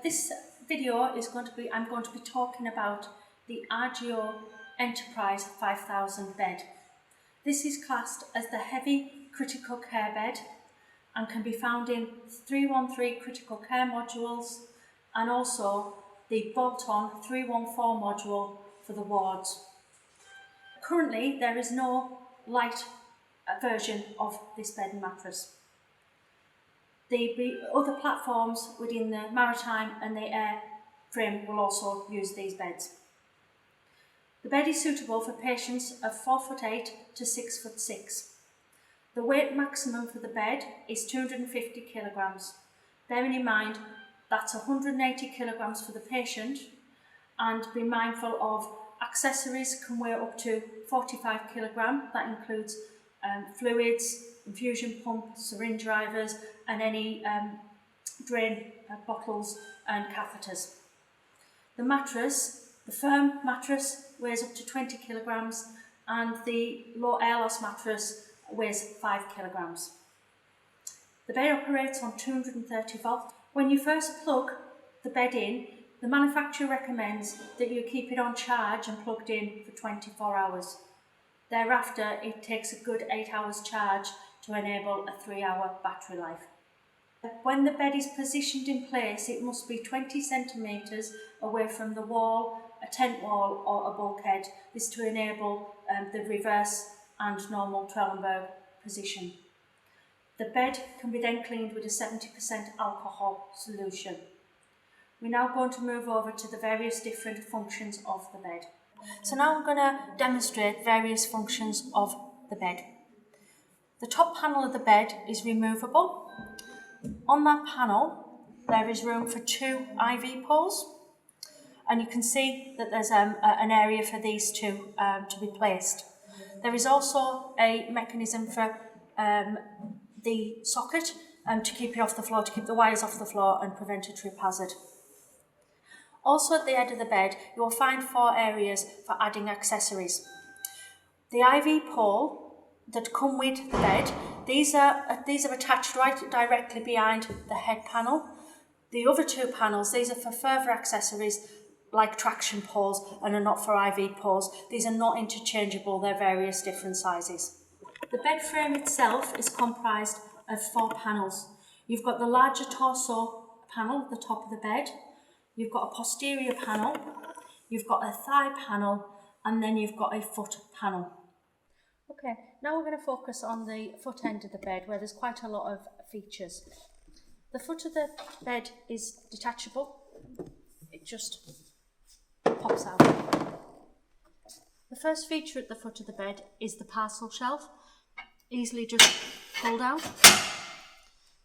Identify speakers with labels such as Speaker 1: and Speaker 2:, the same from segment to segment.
Speaker 1: This video is I'm going to be talking about the ARJO Enterprise 5000 bed. This is classed as the heavy critical care bed and can be found in 313 critical care modules and also the bolt-on 314 module for the wards. Currently there is no light version of this bed and mattress. The other platforms within the maritime and the air frame will also use these beds. The bed is suitable for patients of 4'8" to 6'6". The weight maximum for the bed is 250 kilograms. Bearing in mind that's 180 kilograms for the patient, and be mindful of accessories can weigh up to 45 kilograms. That includes fluids, infusion pump, syringe drivers and any drain bottles and catheters. The mattress, the firm mattress, weighs up to 20 kilograms and the low air loss mattress weighs 5 kilograms. The bed operates on 230 volts. When you first plug the bed in, the manufacturer recommends that you keep it on charge and plugged in for 24 hours. Thereafter, it takes a good 8 hours charge to enable a 3-hour battery life. When the bed is positioned in place, it must be 20 centimetres away from the wall, a tent wall or a bulkhead. This to enable the reverse and normal Trelleborg position. The bed can be then cleaned with a 70% alcohol solution. We're now going to move over to the various different functions of the bed. So now I'm going to demonstrate various functions of the bed. The top panel of the bed is removable. On that panel there is room for 2 IV poles, and you can see that there's an area for these two to be placed. There is also a mechanism for the socket to keep it off the floor, to keep the wires off the floor and prevent a trip hazard. Also at the head of the bed you will find 4 areas for adding accessories. The IV pole that come with the bed, these are attached right directly behind the head panel. The other 2 panels, these are for further accessories like traction poles and are not for IV poles. These are not interchangeable, they're various different sizes. The bed frame itself is comprised of 4 panels. You've got the larger torso panel at the top of the bed, you've got a posterior panel, you've got a thigh panel, and then you've got a foot panel. Okay, now we're going to focus on the foot end of the bed where there's quite a lot of features. The foot of the bed is detachable, it just pops out. The first feature at the foot of the bed is the parcel shelf, easily just pulled out.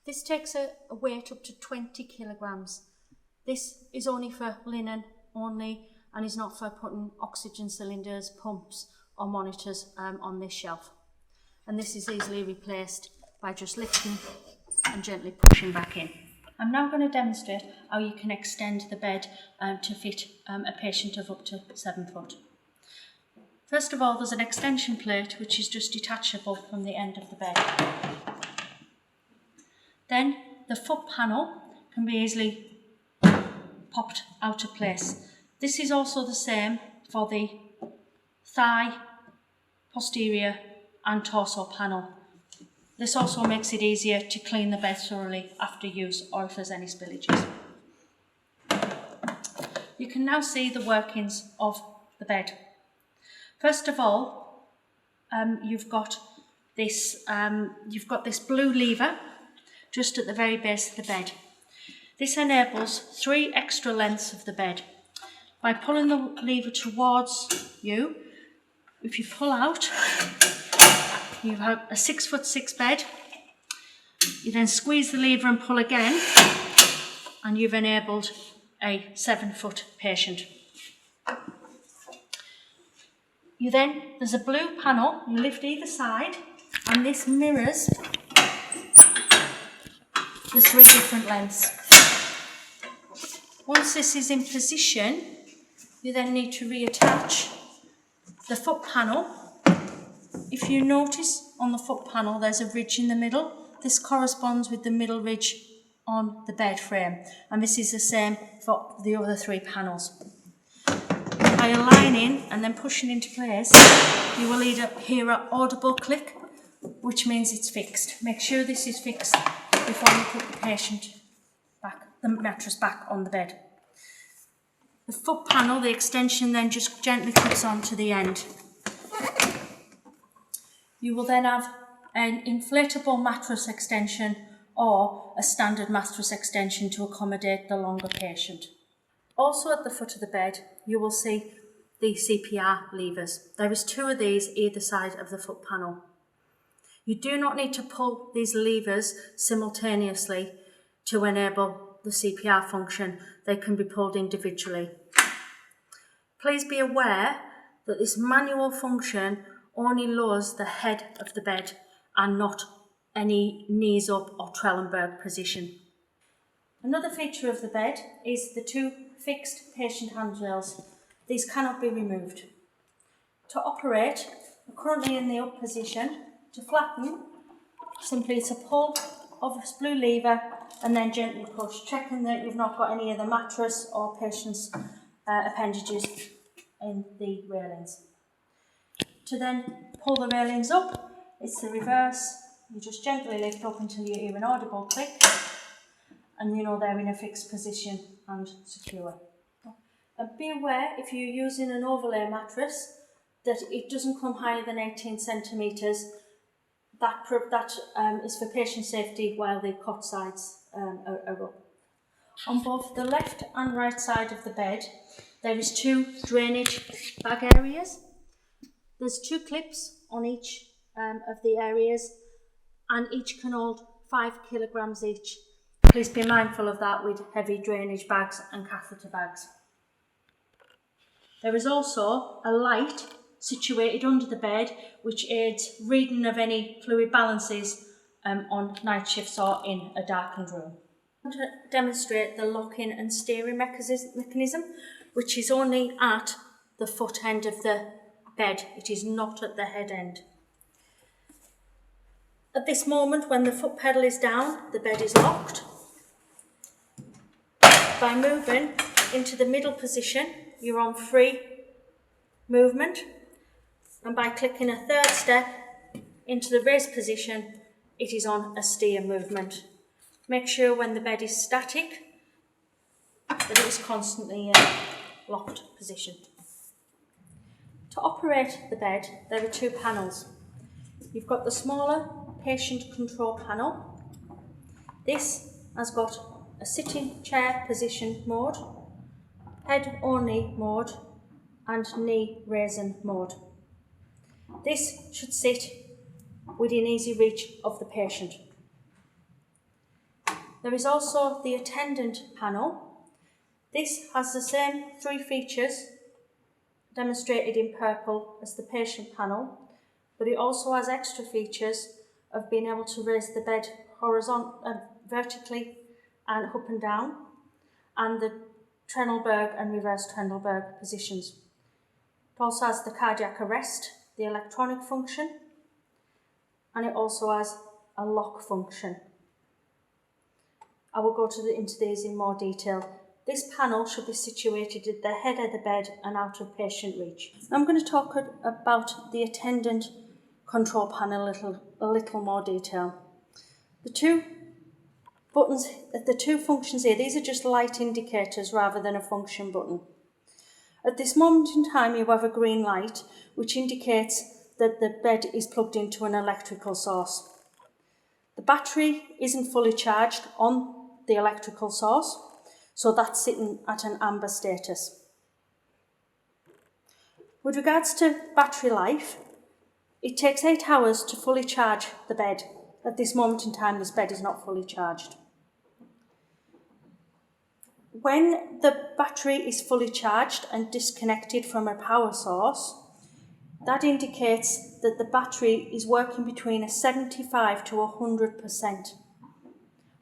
Speaker 1: This takes a weight up to 20 kilograms. This is only for linen only and is not for putting oxygen cylinders, pumps or monitors on this shelf. And this is easily replaced by just lifting and gently pushing back in. I'm now going to demonstrate how you can extend the bed to fit a patient of up to 7 foot. First of all, there's an extension plate which is just detachable from the end of the bed. Then the foot panel can be easily popped out of place. This is also the same for the thigh, posterior and torso panel. This also makes it easier to clean the bed thoroughly after use or if there's any spillages. You can now see the workings of the bed. First of all, you've got this blue lever just at the very base of the bed. This enables 3 extra lengths of the bed. By pulling the lever towards you, if you pull out, you have a 6'6" bed. You then squeeze the lever and pull again, and you've enabled a 7-foot patient. There's a blue panel, you lift either side, and this mirrors the 3 different lengths. Once this is in position, you then need to reattach the foot panel. If you notice on the foot panel there's a ridge in the middle. This corresponds with the middle ridge on the bed frame, and this is the same for the other 3 panels. By aligning and then pushing into place, you will hear an audible click, which means it's fixed. Make sure this is fixed before you put the mattress back on the bed. The foot panel, the extension, then just gently clips onto the end. You will then have an inflatable mattress extension or a standard mattress extension to accommodate the longer patient. Also at the foot of the bed, you will see the CPR levers. There is 2 of these either side of the foot panel. You do not need to pull these levers simultaneously to enable the CPR function. They can be pulled individually. Please be aware that this manual function only lowers the head of the bed and not any knees up or Trelleborg position. Another feature of the bed is the 2 fixed patient handrails. These cannot be removed. To operate, we're currently in the up position. To flatten, simply it's a pull of this blue lever and then gently push, checking that you've not got any of the mattress or patient's appendages in the railings. To then pull the railings up, it's the reverse. You just gently lift up until you hear an audible click, and you know they're in a fixed position and secure. And be aware, if you're using an overlay mattress, that it doesn't come higher than 18 centimetres. That is for patient safety while the cot sides are up. On both the left and right side of the bed, there is 2 drainage bag areas. There's 2 clips on each of the areas, and each can hold 5 kilograms each. Please be mindful of that with heavy drainage bags and catheter bags. There is also a light situated under the bed which aids reading of any fluid balances on night shifts or in a darkened room. I'm going to demonstrate the lock-in and steering mechanism, which is only at the foot end of the bed. It is not at the head end. At this moment, when the foot pedal is down, the bed is locked. By moving into the middle position, you're on free movement, and by clicking a 3rd step into the raised position, it is on a steer movement. Make sure when the bed is static that it is constantly in a locked position. To operate the bed, there are 2 panels. You've got the smaller patient control panel. This has got a sitting chair position mode, head only mode, and knee raising mode. This should sit within easy reach of the patient. There is also the attendant panel. This has the same 3 features demonstrated in purple as the patient panel, but it also has extra features of being able to raise the bed vertically and up and down, and the Trelleborg and reverse Trelleborg positions. It also has the cardiac arrest, the electronic function, and it also has a lock function. I will go into these in more detail. This panel should be situated at the head of the bed and out of patient reach. I'm going to talk about the attendant control panel a little more detail. The 2 buttons, the 2 functions here, these are just light indicators rather than a function button. At this moment in time, you have a green light, which indicates that the bed is plugged into an electrical source. The battery isn't fully charged on the electrical source, so that's sitting at an amber status. With regards to battery life, it takes 8 hours to fully charge the bed. At this moment in time, this bed is not fully charged. When the battery is fully charged and disconnected from a power source, that indicates that the battery is working between a 75 to 100%.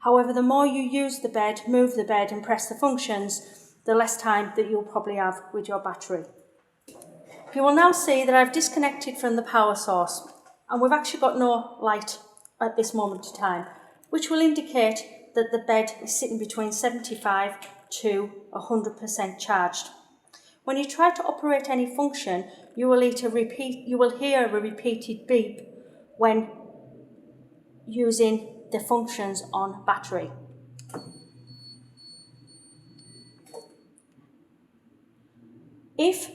Speaker 1: However, the more you use the bed, move the bed and press the functions, the less time that you'll probably have with your battery. You will now see that I've disconnected from the power source, and we've actually got no light at this moment in time, which will indicate that the bed is sitting between 75 to 100% charged. When you try to operate any function, you will hear a repeated beep when using the functions on battery. If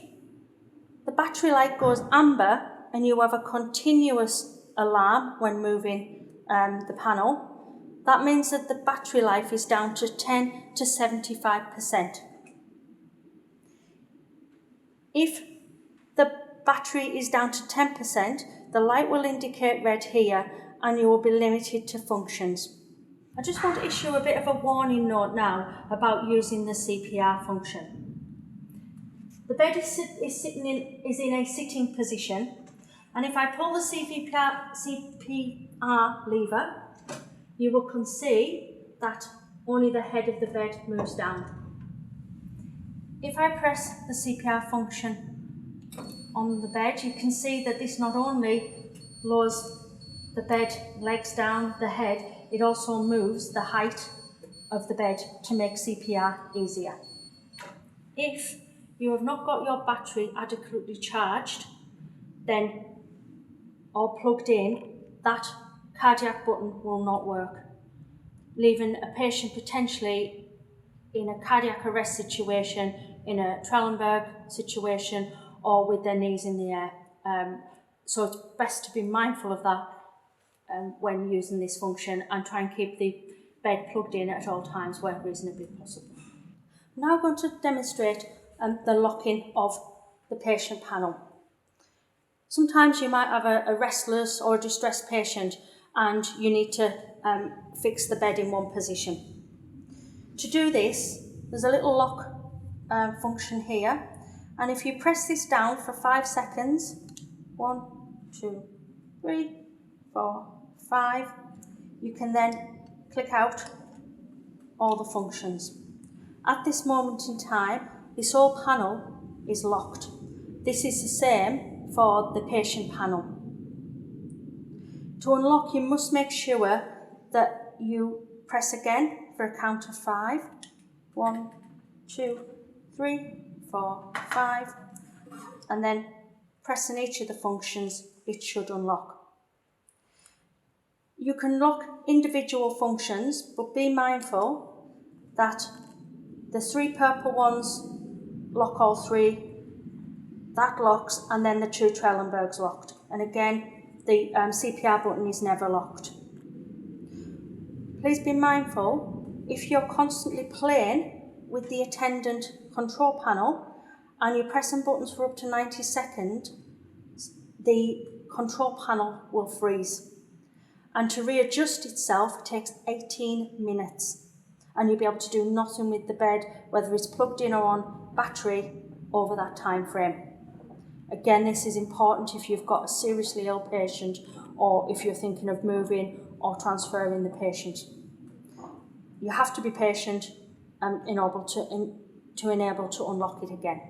Speaker 1: the battery light goes amber and you have a continuous alarm when moving the panel, that means that the battery life is down to 10 to 75%. If the battery is down to 10%, the light will indicate red here and you will be limited to functions. I just want to issue a bit of a warning note now about using the CPR function. The bed is in a sitting position, and if I pull the CPR lever, you will see that only the head of the bed moves down. If I press the CPR function on the bed, you can see that this not only lowers the bed legs down, the head, it also moves the height of the bed to make CPR easier. If you have not got your battery adequately charged or plugged in, that cardiac button will not work, leaving a patient potentially in a cardiac arrest situation, in a Trelleborg situation, or with their knees in the air. So it's best to be mindful of that when using this function, and try and keep the bed plugged in at all times where reasonably possible. I'm now going to demonstrate the locking of the patient panel. Sometimes you might have a restless or a distressed patient and you need to fix the bed in one position. To do this, there's a little lock function here, and if you press this down for 5 seconds, 1, 2, 3, 4, 5, you can then click out all the functions. At this moment in time, this whole panel is locked. This is the same for the patient panel. To unlock, you must make sure that you press again for a count of 5. 1, 2, 3, 4, 5, and then pressing each of the functions, it should unlock. You can lock individual functions, but be mindful that the 3 purple ones lock all 3, that locks, and then the 2 Trelleborgs locked. And again, the CPR button is never locked. Please be mindful, if you're constantly playing with the attendant control panel and you're pressing buttons for up to 90 seconds, the control panel will freeze. And to readjust itself takes 18 minutes. And you'll be able to do nothing with the bed, whether it's plugged in or on battery, over that time frame. Again, this is important if you've got a seriously ill patient or if you're thinking of moving or transferring the patient. You have to be patient in order to enable to unlock it again.